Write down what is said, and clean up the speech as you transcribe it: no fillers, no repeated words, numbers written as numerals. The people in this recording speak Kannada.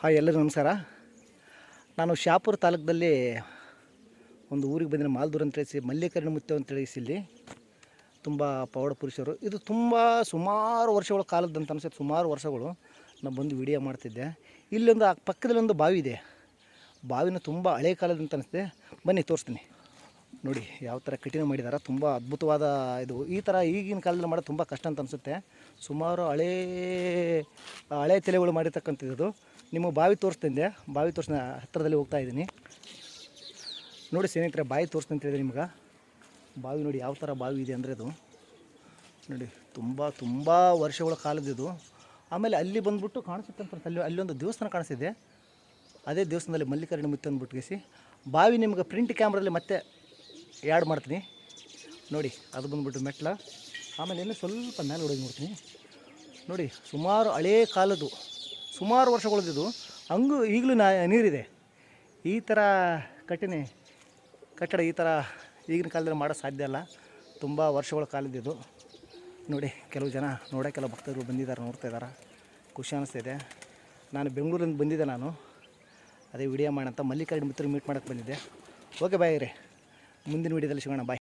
ಹಾಯ್ ಎಲ್ಲರಿಗೂ ನಮಸ್ಕಾರ. ನಾನು ಶಾಪುರ ತಾಲೂಕದಲ್ಲಿ ಒಂದು ಊರಿಗೆ ಬಂದಿನ ಮಾಲ್ದೂರು ಅಂತ ತಿಳಿಸಿ ಮಲ್ಲಿಕಾರ್ಜುನ ಮುತ್ಯ ಅಂತ ತಿಳಿಸಿ ಇಲ್ಲಿ ತುಂಬ ಪವಾಡ ಪುರುಷರು. ಇದು ತುಂಬ ಸುಮಾರು ವರ್ಷಗಳ ಕಾಲದಂತ ಅನಿಸುತ್ತೆ. ಸುಮಾರು ವರ್ಷಗಳು ನಾನು ಬಂದು ವಿಡಿಯೋ ಮಾಡ್ತಿದ್ದೆ. ಇಲ್ಲೊಂದು ಪಕ್ಕದಲ್ಲಿ ಒಂದು ಬಾವಿ ಇದೆ. ಬಾವಿನ ತುಂಬ ಹಳೆ ಕಾಲದಂತ ಅನಿಸುತ್ತೆ. ಬನ್ನಿ ತೋರಿಸ್ತೀನಿ. ನೋಡಿ ಯಾವ ಥರ ಕಠಿಣ ಮಾಡಿದ್ದಾರೆ. ತುಂಬ ಅದ್ಭುತವಾದ ಇದು. ಈ ಥರ ಈಗಿನ ಕಾಲದಲ್ಲಿ ಮಾಡೋದು ತುಂಬ ಕಷ್ಟ ಅಂತ ಅನಿಸುತ್ತೆ. ಸುಮಾರು ಹಳೆ ತಲೆಗಳು ಮಾಡಿರ್ತಕ್ಕಂಥದ್ದು. ನಿಮಗೆ ಬಾವಿ ತೋರಿಸ್ತಿದ್ದೆ. ಬಾವಿ ತೋರಿಸ್ನ ಹತ್ತಿರದಲ್ಲಿ ಹೋಗ್ತಾ ಇದ್ದೀನಿ. ನೋಡಿ ಸ್ನೇಹಿತರೆ, ಬಾವಿ ತೋರಿಸ್ತೀನಿ ಅಂತ ಹೇಳಿದೆ ನಿಮ್ಗೆ. ಬಾವಿ ನೋಡಿ ಯಾವ ಥರ ಬಾವಿ ಇದೆ ಅಂದರೆ ಇದು ನೋಡಿ ತುಂಬ ವರ್ಷಗಳ ಕಾಲದಿದು. ಆಮೇಲೆ ಅಲ್ಲಿ ಬಂದುಬಿಟ್ಟು ಕಾಣಿಸುತ್ತೆ ಅಂತ ಅಲ್ಲೊಂದು ದೇವಸ್ಥಾನ ಕಾಣಿಸ್ತಿದೆ. ಅದೇ ದೇವಸ್ಥಾನದಲ್ಲಿ ಮಲ್ಲಿಕಾರ್ಜುನ ಮುತ್ಯ ಅಂದ್ಬಿಟ್ಟು ಬಾವಿ ನಿಮ್ಗೆ ಪ್ರಿಂಟ್ ಕ್ಯಾಮ್ರಲ್ಲಿ ಮತ್ತೆ ಆ್ಯಡ್ ಮಾಡ್ತೀನಿ ನೋಡಿ. ಅದು ಬಂದುಬಿಟ್ಟು ಮೆಟ್ಲ. ಆಮೇಲೆ ಇನ್ನೂ ಸ್ವಲ್ಪ ಮೇಲೆ ಹೊಡೋಗಿ ನೋಡ್ತೀನಿ ನೋಡಿ. ಸುಮಾರು ಹಳೇ ಕಾಲದ್ದು, ಸುಮಾರು ವರ್ಷಗಳದ್ದು. ಹಂಗೂ ಈಗಲೂ ನೀರಿದೆ. ಈ ಥರ ಕಟ್ಟಡ ಈ ಥರ ಈಗಿನ ಕಾಲದಲ್ಲಿ ಮಾಡೋದು ಸಾಧ್ಯ ಅಲ್ಲ. ತುಂಬ ವರ್ಷಗಳ ಕಾಲದಿದ್ದು ನೋಡಿ. ಕೆಲವು ಜನ ನೋಡೋಕ್ಕೆಲ್ಲ ಭಕ್ತರು ಬಂದಿದ್ದಾರೆ, ನೋಡ್ತಾ ಇದ್ದಾರೆ. ಖುಷಿ ಅನ್ನಿಸ್ತಿದೆ. ನಾನು ಬೆಂಗಳೂರಿಂದ ಬಂದಿದ್ದೆ. ನಾನು ಅದೇ ವಿಡಿಯೋ ಮಾಡೋಂಥ ಮಲ್ಲಿಕಾರ್ಜುನ ಮಿತ್ರರು ಮೀಟ್ ಮಾಡೋಕ್ಕೆ ಬಂದಿದ್ದೆ. ಓಕೆ ಬಾಯ್ ರೀ, ಮುಂದಿನ ವಿಡಿಯೋದಲ್ಲಿ ಸಿಗೋಣ. ಬಾಯ್.